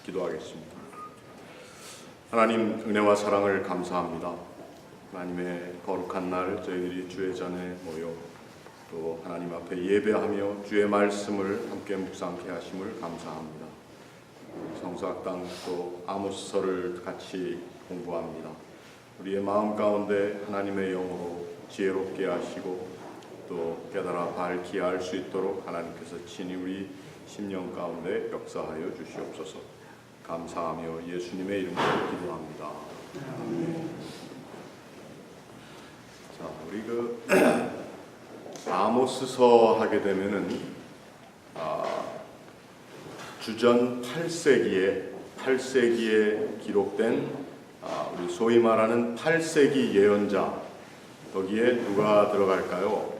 기도하겠습니다. 하나님, 은혜와 사랑을 감사합니다. 하나님의 거룩한 날 저희들이 주의 전에 모여 또 하나님 앞에 예배하며 주의 말씀을 함께 묵상케 하심을 감사합니다. 성서학당 또 아모스서를 같이 공부합니다. 우리의 마음 가운데 하나님의 영으로 지혜롭게 하시고 또 깨달아 밝히 알 수 있도록 하나님께서 친히 우리 심령 가운데 역사하여 주시옵소서. 감사하며 예수님의 이름으로 기도합니다. 아멘. 자, 우리 아모스서 하게 되면은 주전 8세기에 기록된 우리 소위 말하는 8세기 예언자, 거기에 누가 들어갈까요?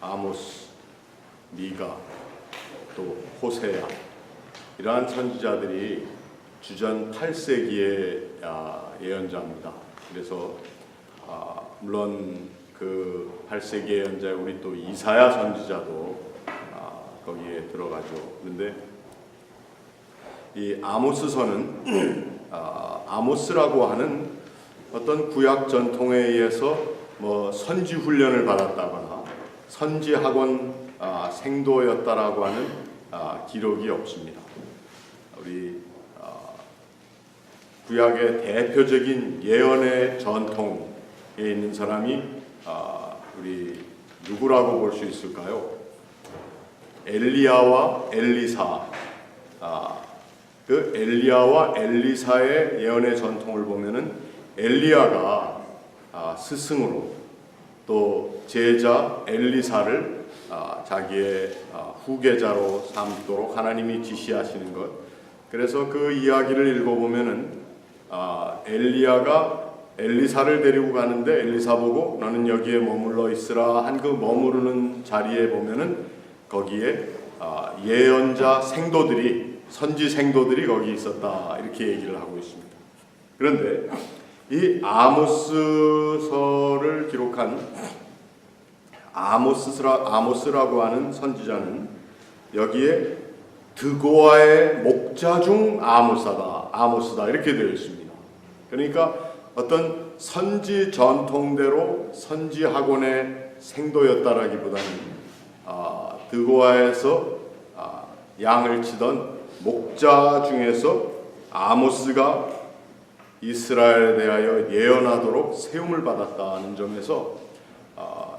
아모스, 미가, 또 호세아, 이러한 선지자들이 주전 8세기의 예언자입니다. 그래서 물론 그 8세기 예언자 우리 또 이사야 선지자도 거기에 들어가죠. 그런데 이 아모스서는 아모스라고 하는 어떤 구약 전통에 의해서 뭐 선지 훈련을 받았다거나 선지 학원 생도였다라고 하는 기록이 없습니다. 우리 구약의 대표적인 예언의 전통에 있는 사람이 우리 누구라고 볼 수 있을까요? 엘리야와 엘리사. 그 엘리야와 엘리사의 예언의 전통을 보면은 엘리야가 스승으로 또 제자 엘리사를 자기의 후계자로 삼도록 하나님이 지시하시는 것. 그래서 그 이야기를 읽어보면은 엘리야가 엘리사를 데리고 가는데 엘리사 보고 너는 여기에 머물러 있으라 한 그 머무르는 자리에 보면은 거기에 예언자 생도들이, 선지 생도들이 거기 있었다, 이렇게 얘기를 하고 있습니다. 그런데 이 아모스서를 기록한 아모스라고 하는 선지자는 여기에 드고아의 목자 중 아모스다 이렇게 되어 있습니다. 그러니까 어떤 선지 전통대로 선지 학원의 생도였다라기보다는 드고아에서 양을 치던 목자 중에서 아모스가 이스라엘에 대하여 예언하도록 세움을 받았다는 점에서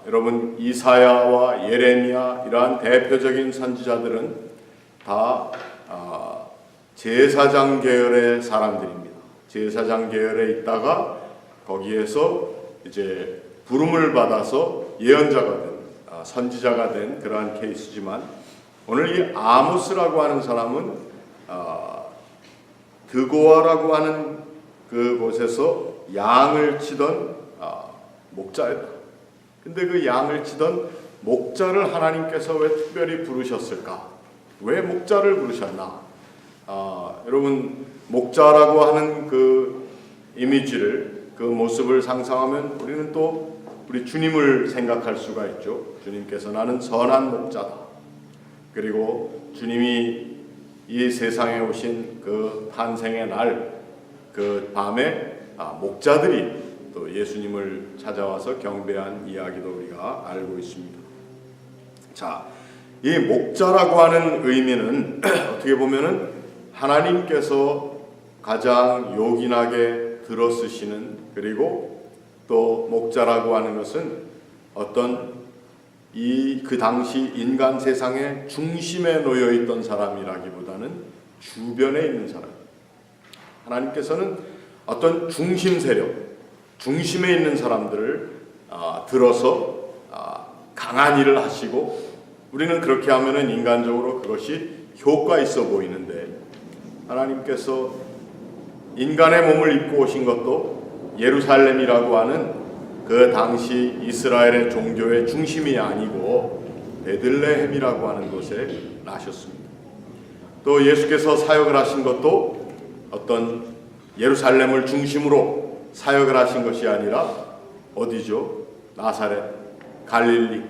여러분 이사야와 예레미야 이러한 대표적인 선지자들은 다 제사장 계열의 사람들입니다. 제사장 계열에 있다가 거기에서 이제 부름을 받아서 예언자가 된, 선지자가 된 그러한 케이스지만, 오늘 이 아모스라고 하는 사람은 드고아라고 하는 그곳에서 양을 치던 목자였다. 근데 그 양을 치던 목자를 하나님께서 왜 특별히 부르셨을까? 왜 목자를 부르셨나? 여러분, 목자라고 하는 그 이미지를, 그 모습을 상상하면 우리는 또 우리 주님을 생각할 수가 있죠. 주님께서 나는 선한 목자다. 그리고 주님이 이 세상에 오신 그 탄생의 날, 그 밤에 목자들이 또 예수님을 찾아와서 경배한 이야기도 우리가 알고 있습니다. 자, 이 목자라고 하는 의미는 어떻게 보면은 하나님께서 가장 요긴하게 들어쓰시는, 그리고 또 목자라고 하는 것은 어떤 그 당시 인간 세상의 중심에 놓여 있던 사람이라기보다는 주변에 있는 사람. 하나님께서는 어떤 중심 세력, 중심에 있는 사람들을 들어서 강한 일을 하시고, 우리는 그렇게 하면은 인간적으로 그것이 효과 있어 보이는데, 하나님께서 인간의 몸을 입고 오신 것도 예루살렘이라고 하는 그 당시 이스라엘의 종교의 중심이 아니고 베들레헴이라고 하는 곳에 나셨습니다. 또 예수께서 사역을 하신 것도 어떤 예루살렘을 중심으로 사역을 하신 것이 아니라 어디죠? 나사렛, 갈릴리,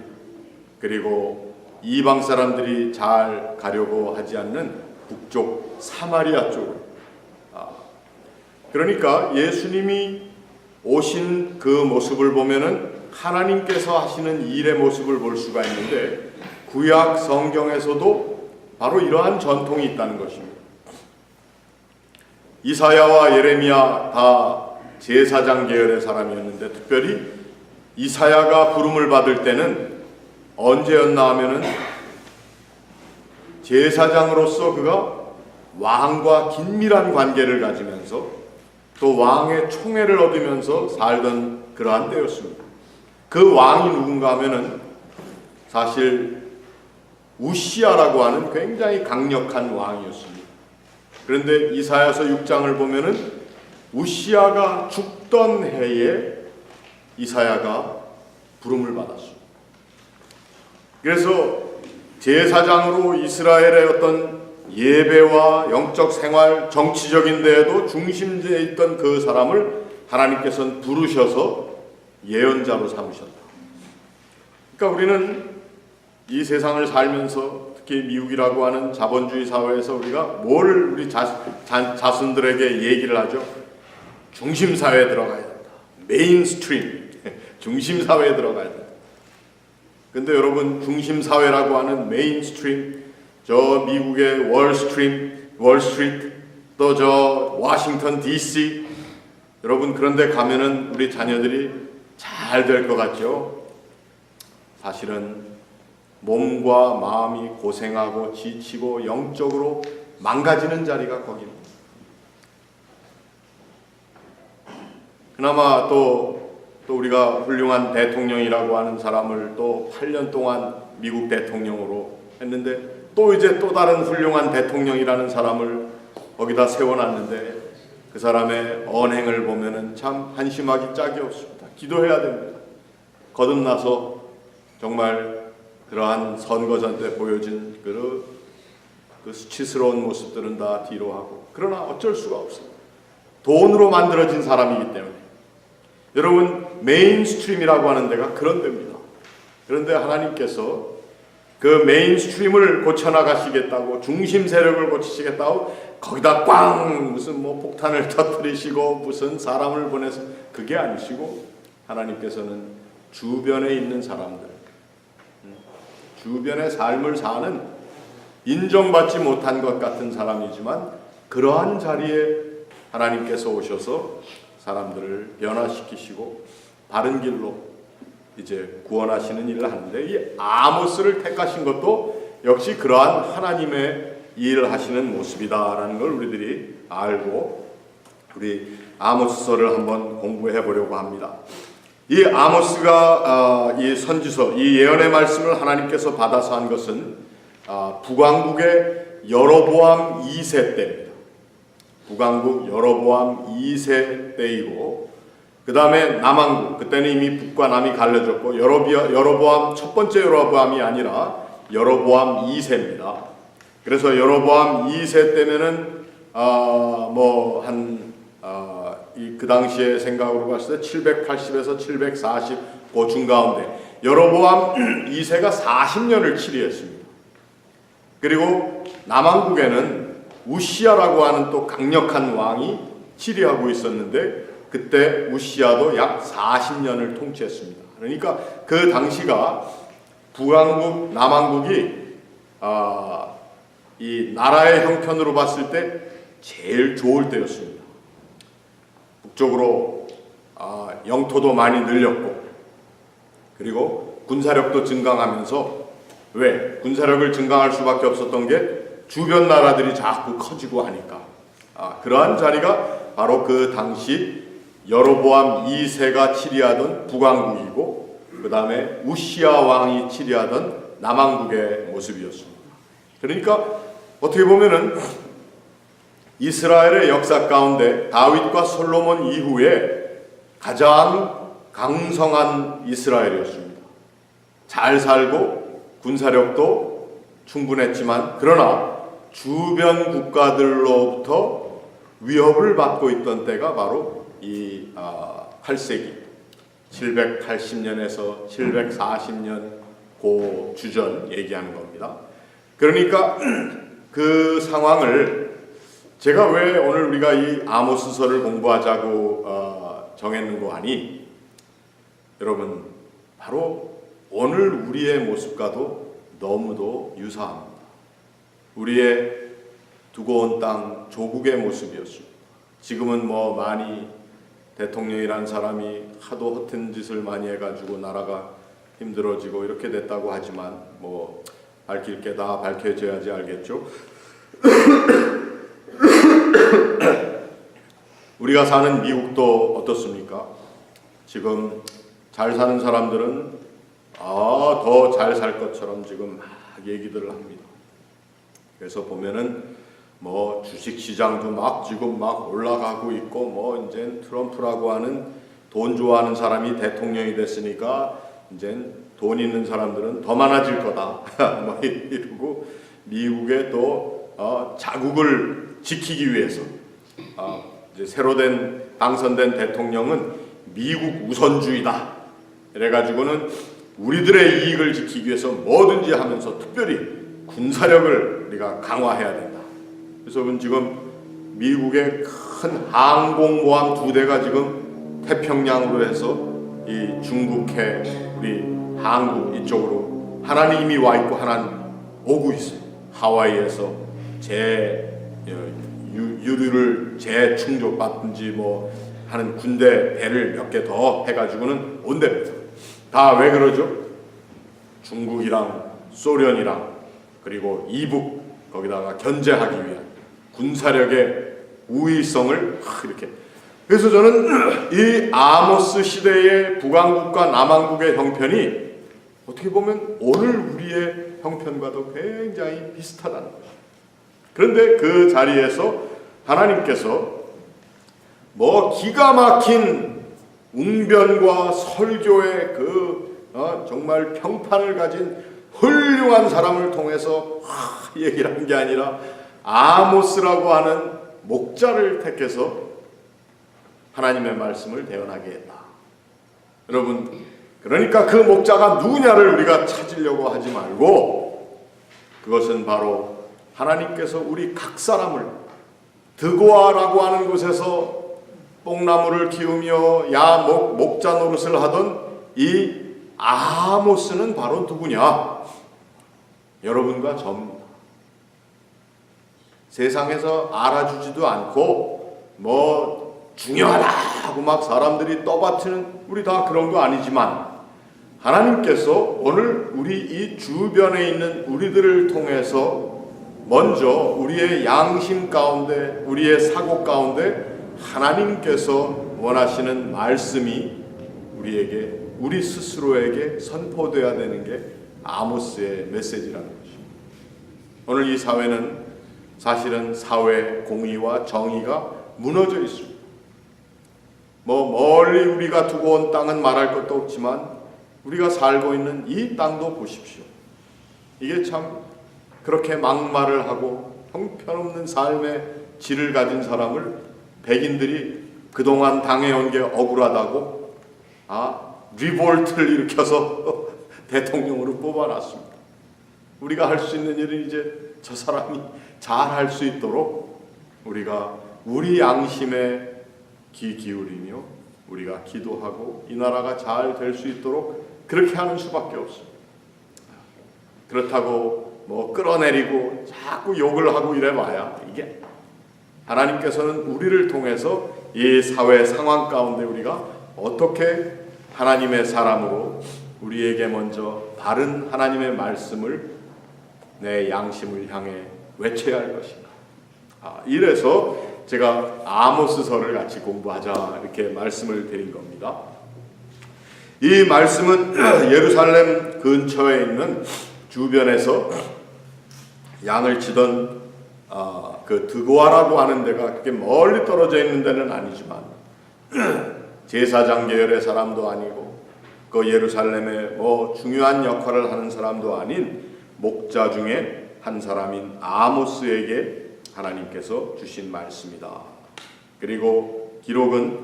그리고 이방 사람들이 잘 가려고 하지 않는 북쪽 사마리아 쪽으로. 그러니까 예수님이 오신 그 모습을 보면은 하나님께서 하시는 일의 모습을 볼 수가 있는데, 구약 성경에서도 바로 이러한 전통이 있다는 것입니다. 이사야와 예레미야 다 제사장 계열의 사람이었는데, 특별히 이사야가 부름을 받을 때는 언제였나 하면은 제사장으로서 그가 왕과 긴밀한 관계를 가지면서 또 왕의 총애를 얻으면서 살던 그러한 때였습니다. 그 왕이 누군가 하면은 사실 우시야라고 하는 굉장히 강력한 왕이었습니다. 그런데 이사야서 6장을 보면은 우시야가 죽던 해에 이사야가 부름을 받았습니다. 그래서 제사장으로 이스라엘의 어떤 예배와 영적 생활, 정치적인 데에도 중심되어 있던 그 사람을 하나님께서는 부르셔서 예언자로 삼으셨다. 그러니까 우리는 이 세상을 살면서 특히 미국이라고 하는 자본주의 사회에서 우리가 뭘 우리 자손들에게 얘기를 하죠? 중심사회에 들어가야 된다. 메인스트림, 중심사회에 들어가야 된다. 근데 여러분, 중심사회라고 하는 메인스트림, 저 미국의 월스트리트, 또 저 워싱턴 DC, 여러분 그런데 가면은 우리 자녀들이 잘 될 것 같죠? 사실은 몸과 마음이 고생하고 지치고 영적으로 망가지는 자리가 거기입니다. 그나마 또 우리가 훌륭한 대통령이라고 하는 사람을 또 8년 동안 미국 대통령으로 했는데, 또 이제 또 다른 훌륭한 대통령이라는 사람을 거기다 세워놨는데, 그 사람의 언행을 보면은 참 한심하기 짝이 없습니다. 기도해야 됩니다. 거듭나서 정말 그러한 선거전 때 보여진 그 수치스러운 모습들은 다 뒤로 하고, 그러나 어쩔 수가 없습니다. 돈으로 만들어진 사람이기 때문에. 여러분, 메인스트림이라고 하는 데가 그런 데입니다. 그런데 하나님께서 그 메인스트림을 고쳐나가시겠다고, 중심 세력을 고치시겠다고 거기다 꽝 무슨 뭐 폭탄을 터뜨리시고 무슨 사람을 보내서, 그게 아니시고 하나님께서는 주변에 있는 사람들, 주변의 삶을 사는 인정받지 못한 것 같은 사람이지만 그러한 자리에 하나님께서 오셔서 사람들을 변화시키시고 바른 길로 이제 구원하시는 일을 하는데, 이 아모스를 택하신 것도 역시 그러한 하나님의 일을 하시는 모습이다라는 걸 우리들이 알고, 우리 아모스서를 한번 공부해 보려고 합니다. 이 아모스가 이 선지서, 이 예언의 말씀을 하나님께서 받아서 한 것은 북왕국의 여로보암 2세 때입니다. 북왕국 여로보암 2세 때이고, 그 다음에 남왕국, 그때는 이미 북과 남이 갈려졌고, 여로보암 첫 번째 여로보암이 아니라 여로보암 2세입니다. 그래서 여로보암 2세 때면은 그 당시의 생각으로 봤을 때 780에서 740 그 중가운데 여로보암 2세가 40년을 치리했습니다. 그리고 남왕국에는 우시야라고 하는 또 강력한 왕이 치리하고 있었는데, 그때 우시야도 약 40년을 통치했습니다. 그러니까 그 당시가 북왕국, 남왕국이 이 나라의 형편으로 봤을 때 제일 좋을 때였습니다. 북쪽으로 영토도 많이 늘렸고, 그리고 군사력도 증강하면서, 왜? 군사력을 증강할 수밖에 없었던 게 주변 나라들이 자꾸 커지고 하니까. 그러한 자리가 바로 그 당시 여로보암 2세가 치리하던 북왕국이고, 그 다음에 우시야 왕이 치리하던 남왕국의 모습이었습니다. 그러니까 어떻게 보면은 이스라엘의 역사 가운데 다윗과 솔로몬 이후에 가장 강성한 이스라엘이었습니다. 잘 살고 군사력도 충분했지만, 그러나 주변 국가들로부터 위협을 받고 있던 때가 바로 이 8세기 780년에서 740년 고 주전 얘기하는 겁니다. 그러니까 그 상황을 제가 왜 오늘 우리가 이 아모스서를 공부하자고 정했는고 하니, 여러분 바로 오늘 우리의 모습과도 너무도 유사합니다. 우리의 두고 온 땅 조국의 모습이었습니다. 지금은 뭐 많이 대통령이란 사람이 하도 허튼 짓을 많이 해가지고 나라가 힘들어지고 이렇게 됐다고 하지만 뭐 밝힐 게 다 밝혀져야지 알겠죠. 우리가 사는 미국도 어떻습니까? 지금 잘 사는 사람들은 더 잘 살 것처럼 지금 막 얘기들을 합니다. 그래서 보면은 뭐 주식시장도 막 지금 막 올라가고 있고, 뭐 이제 트럼프라고 하는 돈 좋아하는 사람이 대통령이 됐으니까 이제 돈 있는 사람들은 더 많아질 거다. 뭐 이러고 미국의 또 자국을 지키기 위해서 이제 새로 당선된 대통령은 미국 우선주의다. 이래가지고는 우리들의 이익을 지키기 위해서 뭐든지 하면서 특별히 군사력을 우리가 강화해야 된다. 그래서 지금 미국의 큰 항공모함 2대가 지금 태평양으로 해서 이 중국해 우리 한국 이쪽으로 하나는 이미 와 있고 하나는 오고 있어요. 하와이에서 유류를 재충족받든지 뭐 하는 군대 배를 몇 개 더 해가지고는 온답니다. 다 왜 그러죠? 중국이랑 소련이랑 그리고 이북 거기다가 견제하기 위한 군사력의 우위성을 이렇게. 그래서 저는 이 아모스 시대의 북왕국과 남왕국의 형편이 어떻게 보면 오늘 우리의 형편과도 굉장히 비슷하다는 것이죠. 그런데 그 자리에서 하나님께서 뭐 기가 막힌 웅변과 설교의 정말 평판을 가진 훌륭한 사람을 통해서 얘기를 한 게 아니라 아모스라고 하는 목자를 택해서 하나님의 말씀을 대언하게 했다. 여러분, 그러니까 그 목자가 누구냐를 우리가 찾으려고 하지 말고, 그것은 바로 하나님께서 우리 각 사람을 드고아라고 하는 곳에서 뽕나무를 키우며 목자 노릇을 하던 이 아모스는 바로 누구냐? 여러분과 저입니다. 세상에서 알아주지도 않고 뭐 중요하다고 막 사람들이 떠받치는 우리 다 그런 거 아니지만, 하나님께서 오늘 우리 이 주변에 있는 우리들을 통해서 먼저 우리의 양심 가운데, 우리의 사고 가운데 하나님께서 원하시는 말씀이 우리에게, 우리 스스로에게 선포되어야 되는 게 아모스의 메시지라는 것입니다. 오늘 이 사회는 사실은 사회 공의와 정의가 무너져 있습니다. 뭐 멀리 우리가 두고 온 땅은 말할 것도 없지만 우리가 살고 있는 이 땅도 보십시오. 이게 참 그렇게 막말을 하고 형편없는 삶의 질을 가진 사람을 백인들이 그동안 당해온 게 억울하다고 리볼트를 일으켜서 대통령으로 뽑아놨습니다. 우리가 할 수 있는 일은 이제 저 사람이 잘 할 수 있도록 우리가 우리 양심에 귀 기울이며 우리가 기도하고 이 나라가 잘 될 수 있도록 그렇게 하는 수밖에 없습니다. 그렇다고 뭐 끌어내리고 자꾸 욕을 하고 이래봐야, 이게 하나님께서는 우리를 통해서 이 사회 상황 가운데 우리가 어떻게 하나님의 사람으로 우리에게 먼저 바른 하나님의 말씀을 내 양심을 향해 외쳐야 할 것인가. 이래서 제가 아모스서를 같이 공부하자 이렇게 말씀을 드린 겁니다. 이 말씀은 예루살렘 근처에 있는 주변에서 양을 치던 그 드고아라고 하는 데가 그렇게 멀리 떨어져 있는 데는 아니지만 제사장 계열의 사람도 아니고 그 예루살렘에 뭐 중요한 역할을 하는 사람도 아닌 목자 중에 한 사람인 아모스에게 하나님께서 주신 말씀이다. 그리고 기록은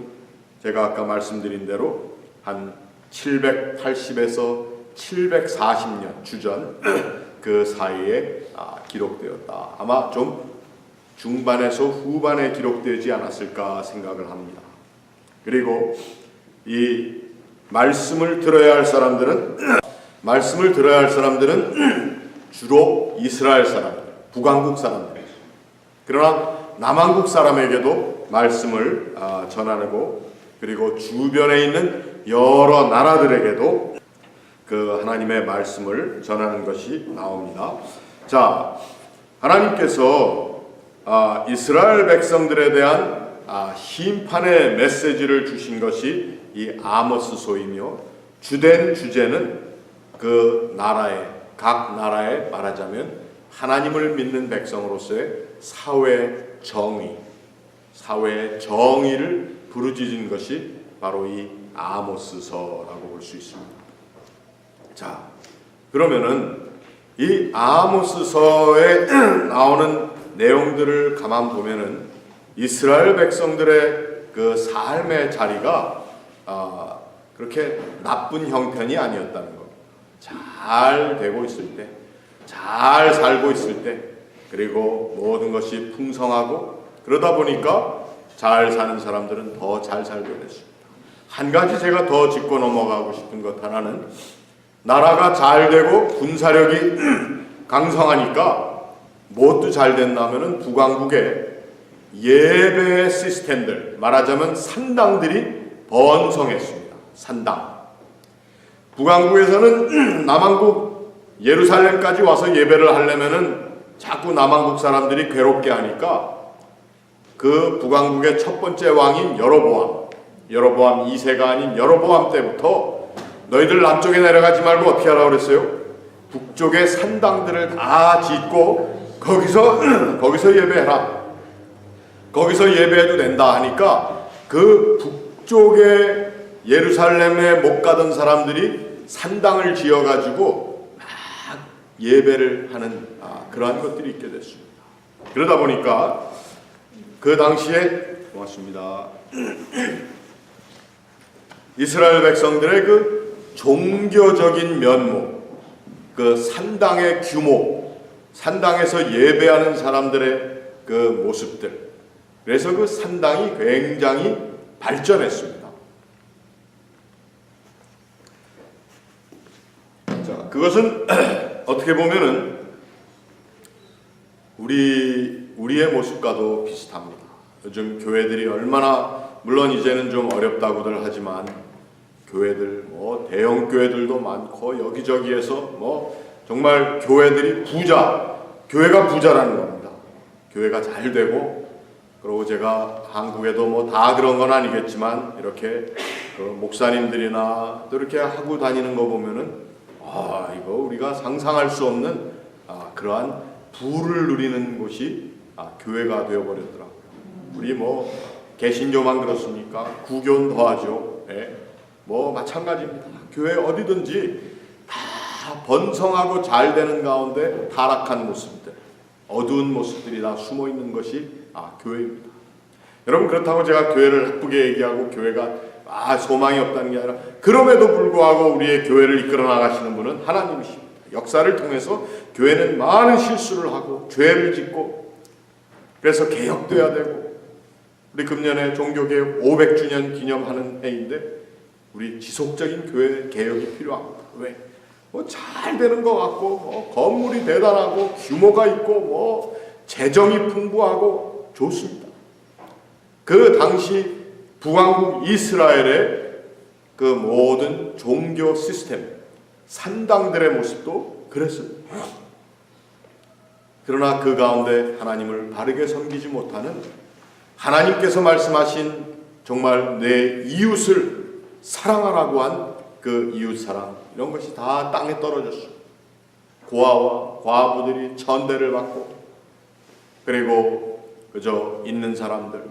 제가 아까 말씀드린 대로 한 780에서 740년 주전 그 사이에 기록되었다. 아마 좀 중반에서 후반에 기록되지 않았을까 생각을 합니다. 그리고 이 말씀을 들어야 할 사람들은 주로 이스라엘 사람들, 북왕국 사람들. 그러나 남왕국 사람에게도 말씀을 전하고, 그리고 주변에 있는 여러 나라들에게도 그 하나님의 말씀을 전하는 것이 나옵니다. 자, 하나님께서 이스라엘 백성들에 대한 심판의 메시지를 주신 것이 이 아모스서이며, 주된 주제는 그 각 나라에 말하자면 하나님을 믿는 백성으로서의 사회 정의를 부르짖은 것이 바로 이 아모스서라고 볼 수 있습니다. 자, 그러면은 이 아모스서에 나오는 내용들을 가만 보면은 이스라엘 백성들의 그 삶의 자리가 그렇게 나쁜 형편이 아니었다는 것. 잘 되고 있을 때, 잘 살고 있을 때, 그리고 모든 것이 풍성하고 그러다 보니까 잘 사는 사람들은 더 잘 살게 됐습니다. 한 가지 제가 더 짚고 넘어가고 싶은 것 하나는, 나라가 잘 되고 군사력이 강성하니까 무엇도 잘 됐나면은 북왕국의 예배 시스템들, 말하자면 산당들이 번성했습니다. 산당. 북왕국에서는 남왕국 예루살렘까지 와서 예배를 하려면은 자꾸 남왕국 사람들이 괴롭게 하니까 그 북왕국의 첫 번째 왕인 여로보암 2세가 아닌 여로보암 때부터 너희들 남쪽에 내려가지 말고 어떻게 하라고 그랬어요? 북쪽의 산당들을 다 짓고 거기서 예배해라. 거기서 예배해도 된다 하니까 그 북쪽에 예루살렘에 못 가던 사람들이 산당을 지어가지고 막 예배를 하는 그러한 것들이 있게 됐습니다. 그러다 보니까 그 당시에 고맙습니다. 이스라엘 백성들의 그 종교적인 면모, 그 산당의 규모, 산당에서 예배하는 사람들의 그 모습들, 그래서 그 산당이 굉장히 발전했습니다. 자, 그것은 어떻게 보면은 우리의 모습과도 비슷합니다. 요즘 교회들이 얼마나, 물론 이제는 좀 어렵다고들 하지만 교회들, 대형 교회들도 많고 여기저기에서 정말 교회들이 교회가 부자라는 겁니다. 교회가 잘 되고, 그리고 제가 한국에도 다 그런 건 아니겠지만 이렇게 그 목사님들이나 또 이렇게 하고 다니는 거 보면은 이거 우리가 상상할 수 없는 그러한 부를 누리는 곳이 교회가 되어버렸더라고요. 우리 개신교만 그렇습니까? 구교는 더하죠. 마찬가지입니다. 교회 어디든지 다 번성하고 잘 되는 가운데 타락한 모습들, 어두운 모습들이 다 숨어 있는 것이 교회입니다. 여러분, 그렇다고 제가 교회를 나쁘게 얘기하고 교회가 소망이 없다는 게 아니라, 그럼에도 불구하고 우리의 교회를 이끌어 나가시는 분은 하나님이십니다. 역사를 통해서 교회는 많은 실수를 하고 죄를 짓고, 그래서 개혁돼야 되고, 우리 금년에 종교개혁 500주년 기념하는 해인데 우리 지속적인 교회 개혁이 필요합니다. 왜? 잘 되는 것 같고, 건물이 대단하고 규모가 있고 재정이 풍부하고 좋습니다. 그 당시 북왕국 이스라엘의 그 모든 종교 시스템, 산당들의 모습도 그랬습니다. 그러나 그 가운데 하나님을 바르게 섬기지 못하는, 하나님께서 말씀하신 정말 내 이웃을 사랑하라고 한 그 이웃사랑, 이런 것이 다 땅에 떨어졌습니다. 고아와 과부들이 천대를 받고, 그리고 그저 있는 사람들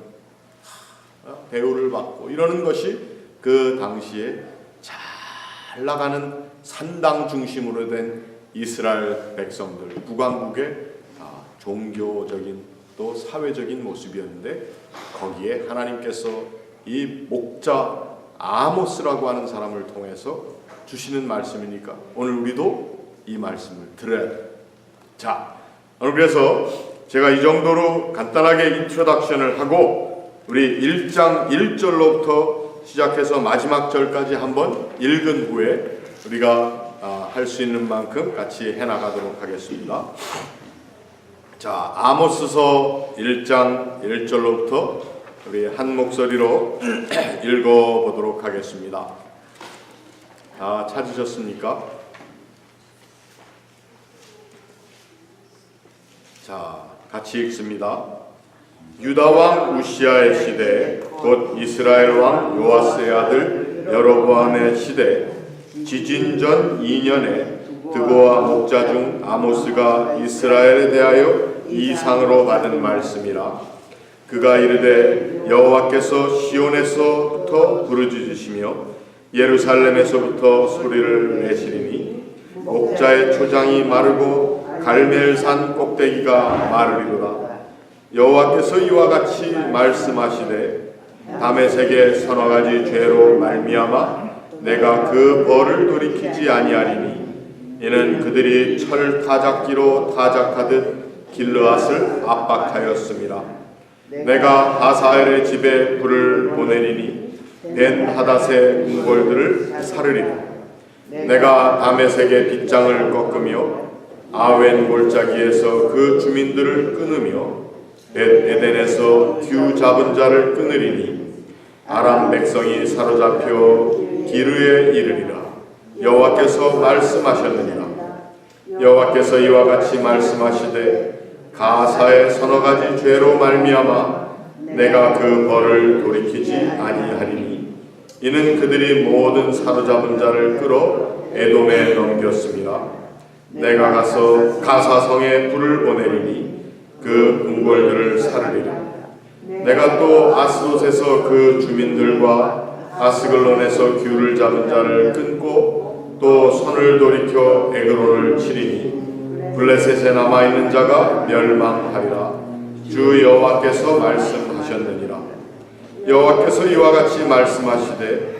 대우를 받고 이러는 것이 그 당시에 잘 나가는 산당 중심으로 된 이스라엘 백성들, 북왕국의 종교적인 또 사회적인 모습이었는데, 거기에 하나님께서 이 목자 아모스라고 하는 사람을 통해서 주시는 말씀이니까 오늘 우리도 이 말씀을 들어야 돼요. 자, 오늘 그래서 제가 이 정도로 간단하게 인트로덕션을 하고 우리 1장 1절로부터 시작해서 마지막 절까지 한번 읽은 후에 우리가 할 수 있는 만큼 같이 해나가도록 하겠습니다. 자, 아모스서 1장 1절로부터 우리 한 목소리로 읽어보도록 하겠습니다. 다 찾으셨습니까? 자, 같이 읽습니다. 유다 왕 우시아의 시대, 곧 이스라엘 왕 요아스의 아들 여로보암의 시대, 지진 전 2년에 드고와 목자 중 아모스가 이스라엘에 대하여 이상으로 받은 말씀이라. 그가 이르되 여호와께서 시온에서부터 부르짖으시며 예루살렘에서부터 소리를 내시리니 목자의 초장이 마르고 갈멜산 꼭대기가 마르리로다. 여호와께서 이와 같이 말씀하시되 다메섹의 서너 가지 죄로 말미암아 내가 그 벌을 돌이키지 아니하리니 이는 그들이 철 타작기로 타작하듯 길르앗을 압박하였음이라. 내가 하사엘의 집에 불을 보내리니 벤 하닷의 궁궐들을 사르리라. 내가 다메섹의 빗장을 꺾으며 아웬 골짜기에서 그 주민들을 끊으며 벳에덴에서 규 잡은 자를 끊으리니 아람 백성이 사로잡혀 기르에 이르리라. 여호와께서 말씀하셨느니라. 여호와께서 이와 같이 말씀하시되 가사의 서너 가지 죄로 말미암아 내가 그 벌을 돌이키지 아니하리니 이는 그들이 모든 사로잡은 자를 끌어 에돔에 넘겼습니다. 내가 가서 가사성에 불을 보내리니 그 궁궐들을 사르리라. 내가 또 아스돗에서 그 주민들과 아스글론에서 규를 잡은 자를 끊고 또 손을 돌이켜 에그론을 치리니 블레셋에 남아있는 자가 멸망하리라. 주 여호와께서 말씀하셨느니라. 여호와께서 이와 같이 말씀하시되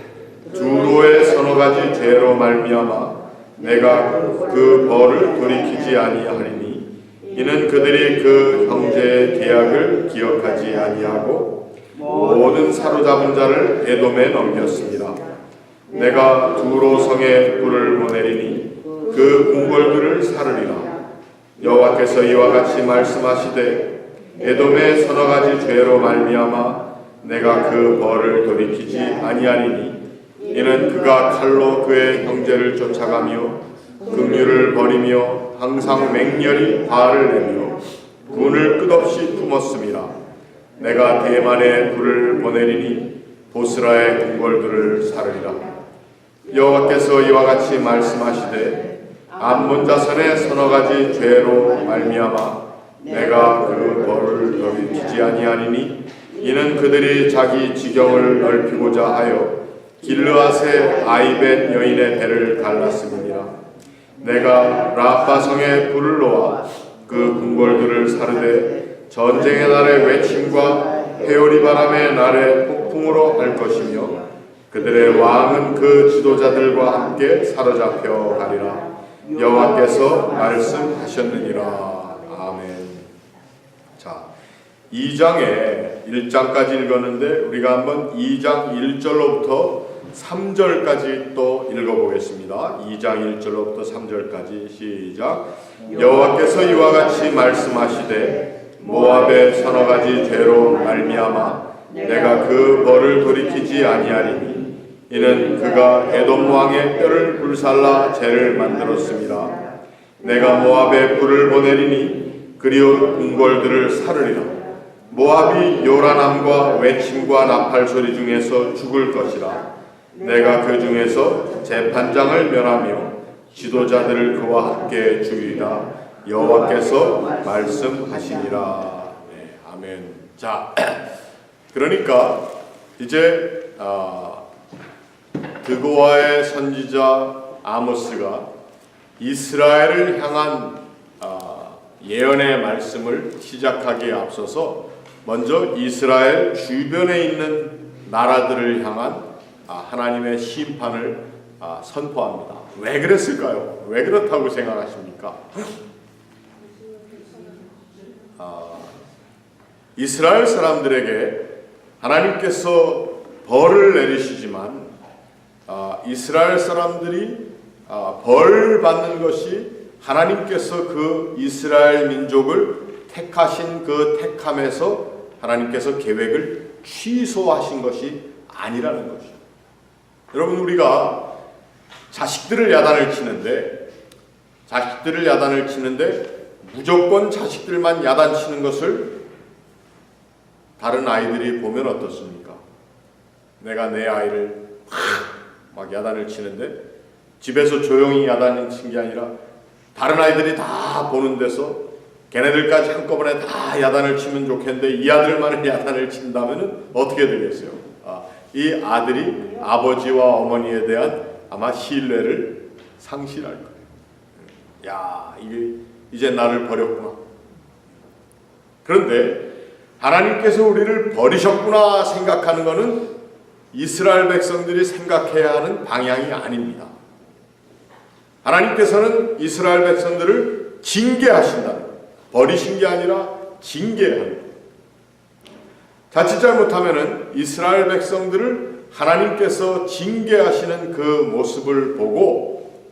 두로의 서너 가지 죄로 말미암아 내가 그 벌을 돌이키지 아니하리니 이는 그들이 그 형제의 계약을 기억하지 아니하고 모든 사로잡은 자를 에돔에 넘겼습니다. 내가 두로 성에 불을 보내리니 그 궁궐들을 사르리라. 여호와께서 이와 같이 말씀하시되 에돔의 서너 가지 죄로 말미암아 내가 그 벌을 돌이키지 아니하리니 이는 그가 칼로 그의 형제를 쫓아가며 긍휼을 버리며 항상 맹렬히 화를 내며 군을 끝없이 품었음이라. 내가 대만에 불을 보내리니 보스라의 궁궐들을 사르리라. 여호와께서 이와 같이 말씀하시되 암몬 자손의 서너 가지 죄로 말미암아 내가 그 벌을 돌이키지 아니하리니 이는 그들이 자기 지경을 넓히고자 하여 길르앗의 아이벳 여인의 배를 갈랐음이니라. 내가 라파성에 불을 놓아 그 궁궐들을 사르되 전쟁의 날의 외침과 회오리 바람의 날의 폭풍으로 할 것이며 그들의 왕은 그 지도자들과 함께 사로잡혀 가리라. 여호와께서 말씀하셨느니라. 아멘. 자, 2장에 1장까지 읽었는데 우리가 한번 2장 1절로부터 3절까지 또 읽어보겠습니다. 2장 1절로부터 3절까지 시작. 여호와께서 이와 같이 말씀하시되 모압의 서너 가지 죄로 말미암아 내가 그 벌을 돌이키지 아니하리니 이는 그가 에돔 왕의 뼈를 불살라 죄를 만들었습니다. 내가 모압에 불을 보내리니 그리고 궁궐들을 사르리라. 모압이 요란함과 외침과 나팔 소리 중에서 죽을 것이라. 내가 그 중에서 재판장을 멸하며 지도자들을 그와 함께 죽이리라. 여호와께서 말씀하시니라. 네, 아멘. 자, 그러니까 이제 드고아의 선지자 아모스가 이스라엘을 향한 예언의 말씀을 시작하기에 앞서서 먼저 이스라엘 주변에 있는 나라들을 향한 하나님의 심판을 선포합니다. 왜 그랬을까요? 왜 그렇다고 생각하십니까? 이스라엘 사람들에게 하나님께서 벌을 내리시지만 이스라엘 사람들이 벌 받는 것이 하나님께서 그 이스라엘 민족을 택하신 그 택함에서 하나님께서 계획을 취소하신 것이 아니라는 것이죠. 여러분, 우리가 자식들을 야단을 치는데 무조건 자식들만 야단치는 것을 다른 아이들이 보면 어떻습니까? 내가 내 아이를 막 야단을 치는데 집에서 조용히 야단을 친 게 아니라 다른 아이들이 다 보는 데서 걔네들까지 한꺼번에 다 야단을 치면 좋겠는데 이 아들만을 야단을 친다면 어떻게 되겠어요? 이 아들이 아버지와 어머니에 대한 아마 신뢰를 상실할 거예요. 야, 이게 이제 나를 버렸구나. 그런데 하나님께서 우리를 버리셨구나 생각하는 것은 이스라엘 백성들이 생각해야 하는 방향이 아닙니다. 하나님께서는 이스라엘 백성들을 징계하신다는 거예요. 버리신 게 아니라 징계하는 거예요. 자칫 잘못하면은 이스라엘 백성들을 하나님께서 징계하시는 그 모습을 보고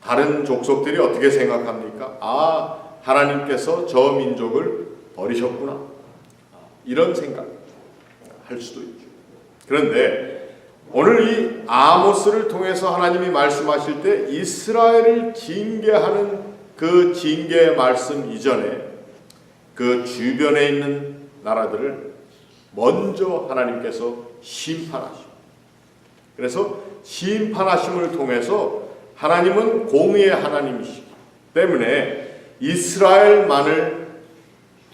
다른 족속들이 어떻게 생각합니까? 하나님께서 저 민족을 버리셨구나. 이런 생각 할 수도 있죠. 그런데 오늘 이 아모스를 통해서 하나님이 말씀하실 때 이스라엘을 징계하는 그 징계의 말씀 이전에 그 주변에 있는 나라들을 먼저 하나님께서 심판하시고, 그래서 심판하심을 통해서 하나님은 공의의 하나님이시기 때문에 이스라엘만을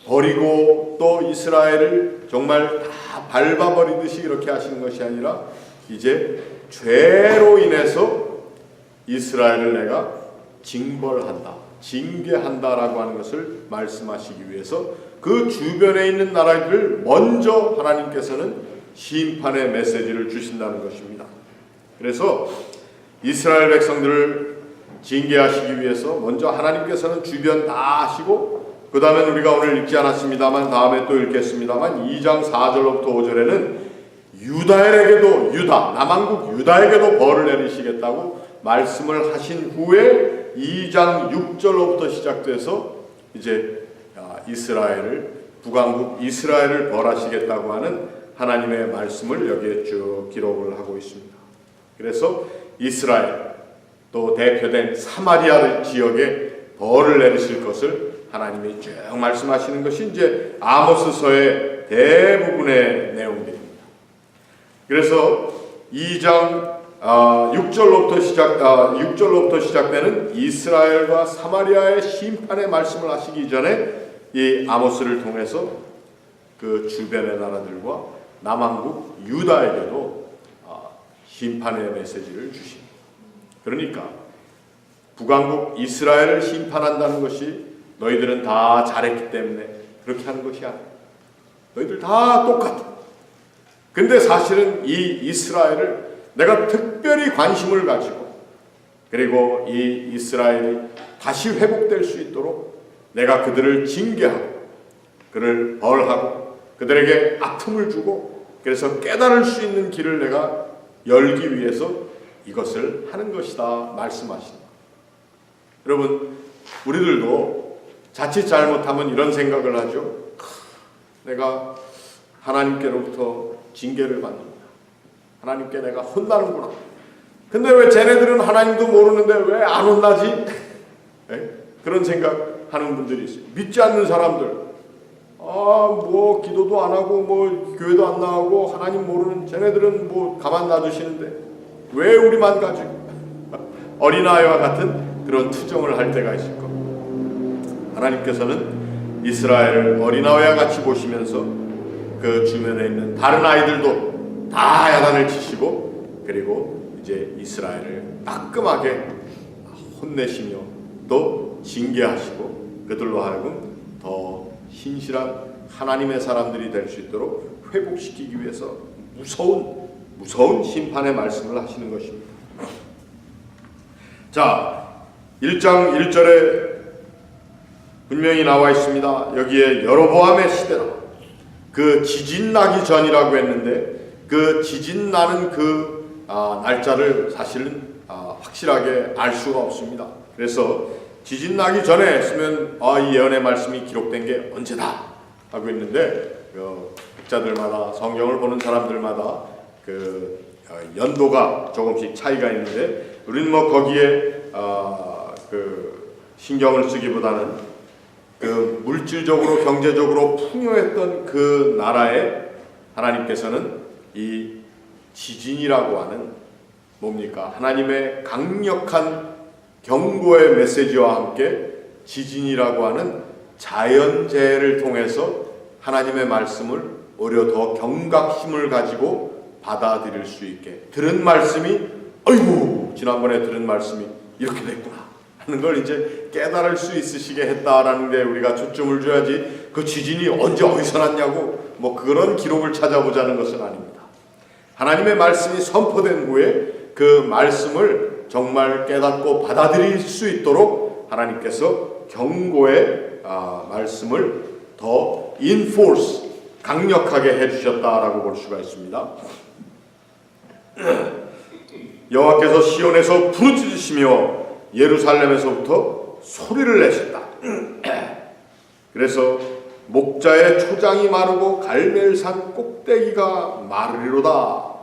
버리고 또 이스라엘을 정말 다 밟아버리듯이 이렇게 하시는 것이 아니라 이제 죄로 인해서 이스라엘을 내가 징벌한다, 징계한다라고 하는 것을 말씀하시기 위해서 그 주변에 있는 나라들을 먼저 하나님께서는 심판의 메시지를 주신다는 것입니다. 그래서 이스라엘 백성들을 징계하시기 위해서 먼저 하나님께서는 주변 다 하시고, 그 다음에 우리가 오늘 읽지 않았습니다만 다음에 또 읽겠습니다만 2장 4절로부터 5절에는 남한국 유다에게도 벌을 내리시겠다고 말씀을 하신 후에 2장 6절로부터 시작돼서 이제 북왕국 이스라엘을 벌하시겠다고 하는 하나님의 말씀을 여기에 쭉 기록을 하고 있습니다. 그래서 이스라엘 또 대표된 사마리아 지역에 벌을 내리실 것을 하나님이 쭉 말씀하시는 것이 이제 아모스서의 대부분의 내용들입니다. 그래서 2장 6절로부터 시작되는 이스라엘과 사마리아의 심판의 말씀을 하시기 전에 이 아모스를 통해서 그 주변의 나라들과 남한국 유다에게도 심판의 메시지를 주십니다. 그러니까 북왕국 이스라엘을 심판한다는 것이 너희들은 다 잘했기 때문에 그렇게 하는 것이 아니야. 너희들 다 똑같아. 근데 사실은 이 이스라엘을 내가 특별히 관심을 가지고, 그리고 이 이스라엘이 다시 회복될 수 있도록 내가 그들을 징계하고 그를 벌하고 그들에게 아픔을 주고, 그래서 깨달을 수 있는 길을 내가 열기 위해서 이것을 하는 것이다 말씀하십니다. 여러분, 우리들도 자칫 잘못하면 이런 생각을 하죠. 내가 하나님께로부터 징계를 받는다. 하나님께 내가 혼나는구나. 근데 왜 쟤네들은 하나님도 모르는데 왜 안 혼나지? 그런 생각하는 분들이 있어요. 믿지 않는 사람들, 뭐 기도도 안 하고 뭐 교회도 안 나가고 하나님 모르는 쟤네들은 뭐 가만 놔두시는데 왜 우리만 가지고 어린아이와 같은 그런 투정을 할 때가 있을 겁니다. 하나님께서는 이스라엘을 어린아이와 같이 보시면서 그 주변에 있는 다른 아이들도 다 야단을 치시고, 그리고 이제 이스라엘을 따끔하게 혼내시며 또 징계하시고 그들로 하여금 더 신실한 하나님의 사람들이 될 수 있도록 회복시키기 위해서 무서운 심판의 말씀을 하시는 것입니다. 자, 1장 1절에 분명히 나와 있습니다. 여기에 여로보암의 시대라. 그 지진 나기 전이라고 했는데 그 지진 나는 그 날짜를 사실은 확실하게 알 수가 없습니다. 그래서 지진 나기 전에 했으면 이 예언의 말씀이 기록된 게 언제다 하고 있는데 학자들마다 성경을 보는 사람들마다 그 연도가 조금씩 차이가 있는데 우리는 뭐 거기에 그 신경을 쓰기보다는 그 물질적으로 경제적으로 풍요했던 그 나라에 하나님께서는 이 지진이라고 하는 뭡니까? 하나님의 강력한 경고의 메시지와 함께 지진이라고 하는 자연재해를 통해서 하나님의 말씀을 오히려 더 경각심을 가지고 받아들일 수 있게 들은 말씀이 아이고 지난번에 들은 말씀이 이렇게 됐구나 하는 걸 이제 깨달을 수 있으시게 했다라는 데 우리가 초점을 줘야지 그 지진이 언제 어디서 났냐고 뭐 그런 기록을 찾아보자는 것은 아닙니다. 하나님의 말씀이 선포된 후에 그 말씀을 정말 깨닫고 받아들일 수 있도록 하나님께서 경고의 말씀을 더 enforce 강력하게 해주셨다라고 볼 수가 있습니다. 여호와께서 시온에서 부르짖으시며 예루살렘에서부터 소리를 내셨다. 그래서 목자의 초장이 마르고 갈멜산 꼭대기가 마르리로다.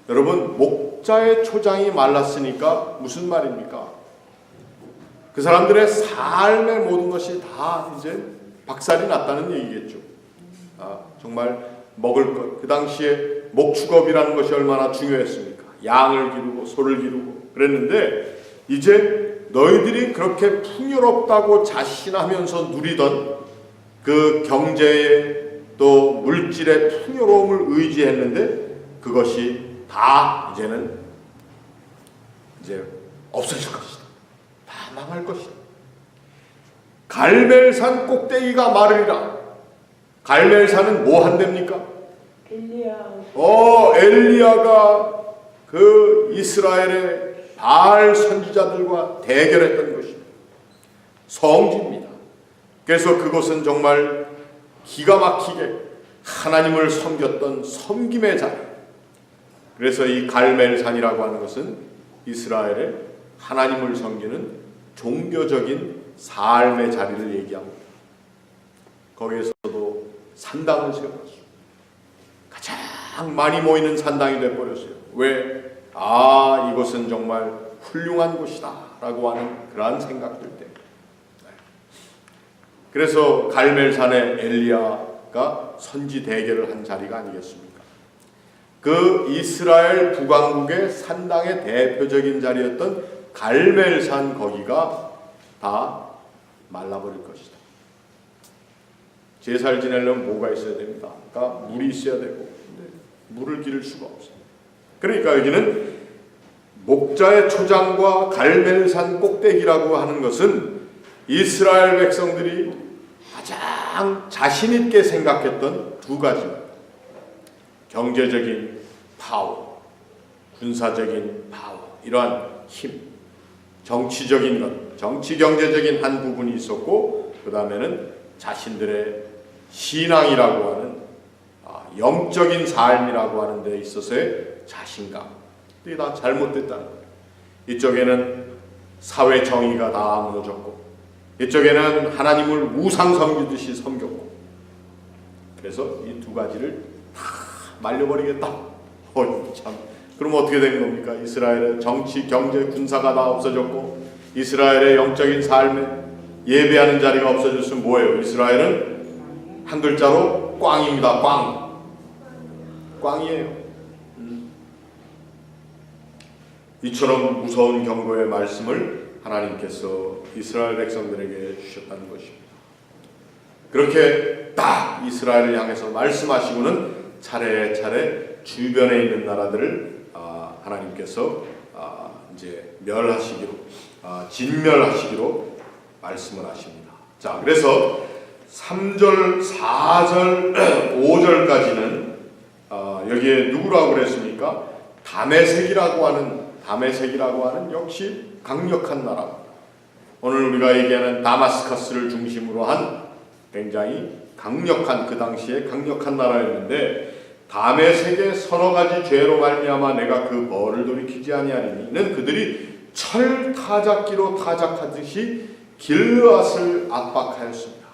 여러분 목자의 초장이 말랐으니까 무슨 말입니까? 그 사람들의 삶의 모든 것이 다 이제 박살이 났다는 얘기겠죠. 정말 먹을 것, 그 당시에 목축업이라는 것이 얼마나 중요했습니까? 양을 기르고 소를 기르고 그랬는데 이제 너희들이 그렇게 풍요롭다고 자신하면서 누리던 그 경제의 또 물질의 풍요로움을 의지했는데 그것이 다 이제는 이제 없어질 것이다. 다 망할 것이다. 갈멜산 꼭대기가 마르리라. 갈멜산은 뭐 한답니까? 엘리야가 그 이스라엘의 바알 선지자들과 대결했던 것입니다. 성지입니다. 그래서 그곳은 정말 기가 막히게 하나님을 섬겼던 섬김의 자리. 그래서 이 갈멜산이라고 하는 것은 이스라엘의 하나님을 섬기는 종교적인 삶의 자리를 얘기합니다. 거기에서도 산당을 세웠죠. 가장 많이 모이는 산당이 되어버렸어요. 왜? 이곳은 정말 훌륭한 곳이다 라고 하는 그러한 생각들 때문에. 그래서 갈멜산에 엘리야가 선지 대결을 한 자리가 아니겠습니까? 그 이스라엘 북왕국의 산당의 대표적인 자리였던 갈멜산 거기가 다 말라버릴 것이다. 제사를 지내려면 뭐가 있어야 됩니다. 그러니까 물이 있어야 되고 물을 기를 수가 없어요. 그러니까 여기는 목자의 초장과 갈멜산 꼭대기라고 하는 것은 이스라엘 백성들이 가장 자신 있게 생각했던 두 가지입니다. 경제적인 파워, 군사적인 파워, 이러한 힘, 정치적인 것, 정치 경제적인 한 부분이 있었고 그 다음에는 자신들의 신앙이라고 하는 영적인 삶이라고 하는 데 있어서의 자신감. 이게 다 잘못됐다는 거예요. 이쪽에는 사회 정의가 다 무너졌고 이쪽에는 하나님을 우상 섬기듯이 섬겼고 그래서 이 두 가지를 다 말려버리겠다. 참. 그럼 어떻게 된 겁니까? 이스라엘의 정치, 경제, 군사가 다 없어졌고 이스라엘의 영적인 삶에 예배하는 자리가 없어졌으면 뭐예요? 이스라엘은 한 글자로 꽝입니다. 꽝이에요. 이처럼 무서운 경고의 말씀을 하나님께서 이스라엘 백성들에게 주셨다는 것입니다. 그렇게 딱 이스라엘을 향해서 말씀하시고는 차례차례 주변에 있는 나라들을 하나님께서 이제 멸하시기로 진멸하시기로 말씀을 하십니다. 자, 그래서 3절, 4절, 5절까지는 여기에 누구라고 그랬습니까? 다메섹이라고 하는 역시 강력한 나라입니다. 오늘 우리가 얘기하는 다마스커스를 중심으로 한 굉장히 강력한, 그 당시에 강력한 나라였는데, 다메섹의 서너 가지 죄로 말미암아 내가 그 벌을 돌이키지 아니하리니는 그들이 철 타작기로 타작하듯이 길르앗을 압박하였습니다.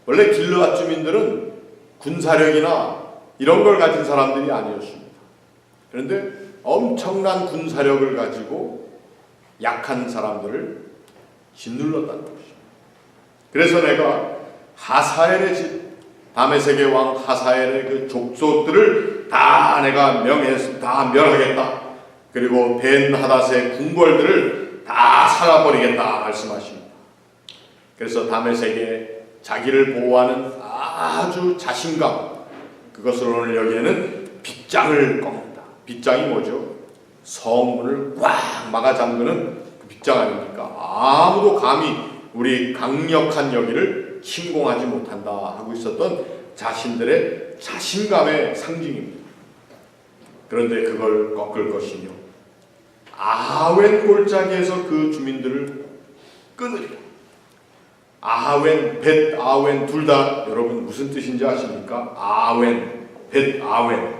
원래 길르앗 주민들은 군사력이나 이런 걸 가진 사람들이 아니었습니다. 그런데 엄청난 군사력을 가지고 약한 사람들을 짓눌렀다는 것입니다. 그래서 내가 하사엘의 집, 다메섹의 왕 하사엘의 그 족속들을 다 내가 다 멸하겠다. 그리고 벤하닷의 궁궐들을 다 살아버리겠다 말씀하십니다. 그래서 다메섹에 자기를 보호하는 아주 자신감, 그것을 오늘 여기에는 빗장을 꺾는다. 빗장이 뭐죠? 성문을 꽉 막아 잠그는 그 빗장 아닙니까? 아무도 감히 우리 강력한 여기를 침공하지 못한다 하고 있었던 자신들의 자신감의 상징입니다. 그런데 그걸 꺾을 것이며 아웬 골짜기에서 그 주민들을 끊으리라. 아웬, 벳, 아웬 둘 다 여러분 무슨 뜻인지 아십니까? 아웬, 벳, 아웬.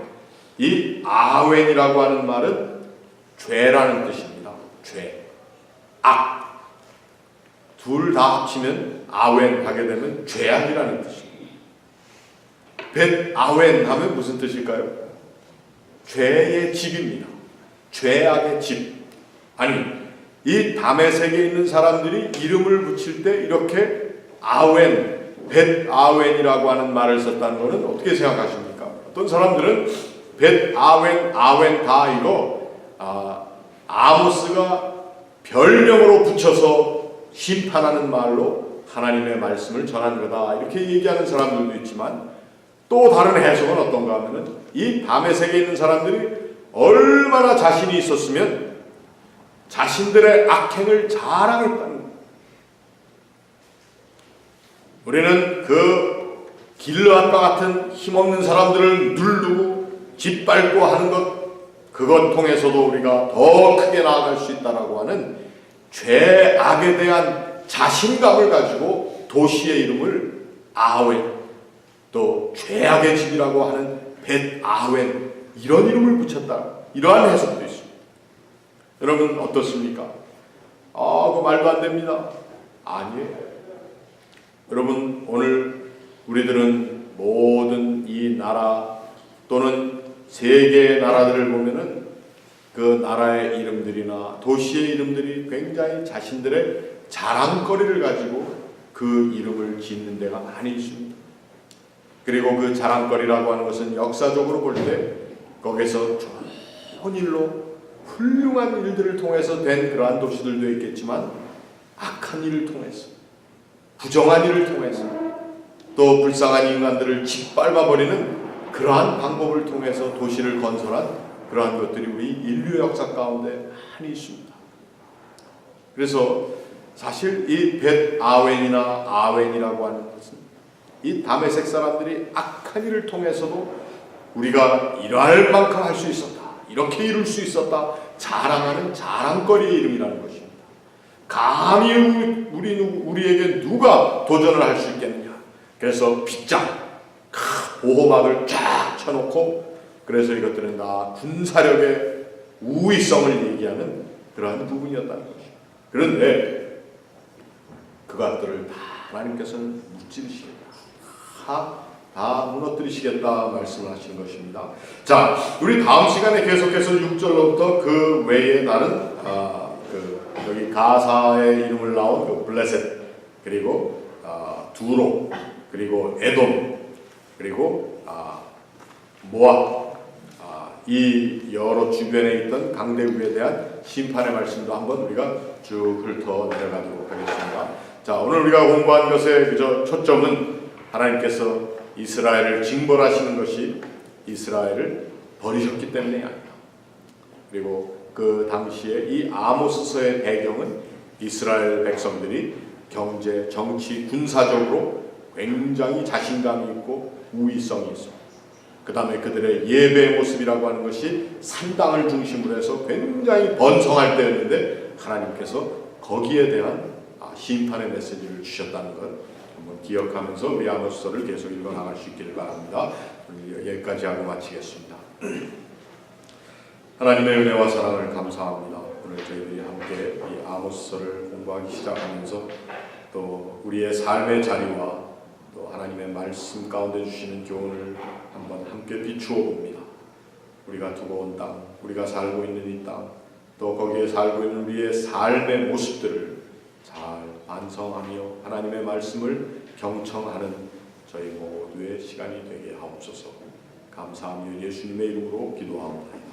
이 아웬이라고 하는 말은 죄라는 뜻입니다. 죄, 악. 둘 다 합치면 아웬 하게 되면 죄악이라는 뜻입니다. 벳 아웬 하면 무슨 뜻일까요? 죄의 집입니다. 죄악의 집. 아니, 이 다메섹에 있는 사람들이 이름을 붙일 때 이렇게 아웬, 벳 아웬이라고 하는 말을 썼다는 것은 어떻게 생각하십니까? 어떤 사람들은 벳 아웬, 아웬 다 이거 아모스가 별명으로 붙여서 심판하는 말로 하나님의 말씀을 전한 거다 이렇게 얘기하는 사람들도 있지만, 또 다른 해석은 어떤가 하면은 이 다메섹에 있는 사람들이 얼마나 자신이 있었으면 자신들의 악행을 자랑했다는 거예요. 우리는 그 길르앗과 같은 힘없는 사람들을 누르고 짓밟고 하는 그것 통해서도 우리가 더 크게 나아갈 수 있다라고 하는 죄악에 대한 자신감을 가지고 도시의 이름을 아웬, 또 죄악의 집이라고 하는 벳 아웬, 이런 이름을 붙였다. 이러한 해석도 있습니다. 여러분 어떻습니까? 그 말도 안 됩니다. 아니에요. 여러분 오늘 우리들은 모든 이 나라 또는 세계의 나라들을 보면은 그 나라의 이름들이나 도시의 이름들이 굉장히 자신들의 자랑거리를 가지고 그 이름을 짓는 데가 많이 있습니다. 그리고 그 자랑거리라고 하는 것은 역사적으로 볼 때 거기서 좋은 일로 훌륭한 일들을 통해서 된 그러한 도시들도 있겠지만, 악한 일을 통해서, 부정한 일을 통해서, 또 불쌍한 인간들을 짓밟아버리는 그러한 방법을 통해서 도시를 건설한 그러한 것들이 우리 인류 역사 가운데 많이 있습니다. 그래서 사실 이 벳 아웬이나 아웬이라고 하는 것은 이 다메섹 사람들이 악한 일을 통해서도 우리가 이러할 만큼 할 수 있었다, 이렇게 이룰 수 있었다 자랑하는 자랑거리의 이름이라는 것입니다. 감히 우리에게 누가 도전을 할 수 있겠느냐. 그래서 빗장, 보호막을 쫙 쳐놓고, 그래서 이것들은 다 군사력의 우위성을 얘기하는 그러한 부분이었다는 것입니다. 그런데 그것들을 다 하나님께서는 무찌르시겠다, 다 무너뜨리시겠다 말씀을 하시는 것입니다. 자, 우리 다음 시간에 계속해서 6절로부터 그 외에 다른 여기 가사의 이름을 나온 그 블레셋, 그리고 두로, 그리고 에돔, 그리고 모압, 이 여러 주변에 있던 강대국에 대한 심판의 말씀도 한번 우리가 쭉 훑어 내려가도록 하겠습니다. 자, 오늘 우리가 공부한 것의 그저 초점은 하나님께서 이스라엘을 징벌하시는 것이 이스라엘을 버리셨기 때문이 아니다. 그리고 그 당시에 이 아모스서의 배경은 이스라엘 백성들이 경제, 정치, 군사적으로 굉장히 자신감이 있고 우위성이 있습니다. 그 다음에 그들의 예배의 모습이라고 하는 것이 산당을 중심으로 해서 굉장히 번성할 때였는데 하나님께서 거기에 대한 심판의 메시지를 주셨다는 것 한번 기억하면서 우리 아모스서를 계속 읽어나갈 수 있기를 바랍니다. 여기까지 하고 마치겠습니다. 하나님의 은혜와 사랑을 감사합니다. 오늘 저희들이 함께 이 아모스서를 공부하기 시작하면서 또 우리의 삶의 자리와 또 하나님의 말씀 가운데 주시는 교훈을 한번 함께 비추어 봅니다. 우리가 두고 온 땅, 우리가 살고 있는 이 땅, 또 거기에 살고 있는 우리의 삶의 모습들을 잘 반성하며 하나님의 말씀을 경청하는 저희 모두의 시간이 되게 하옵소서. 감사하며 예수님의 이름으로 기도하옵나이다.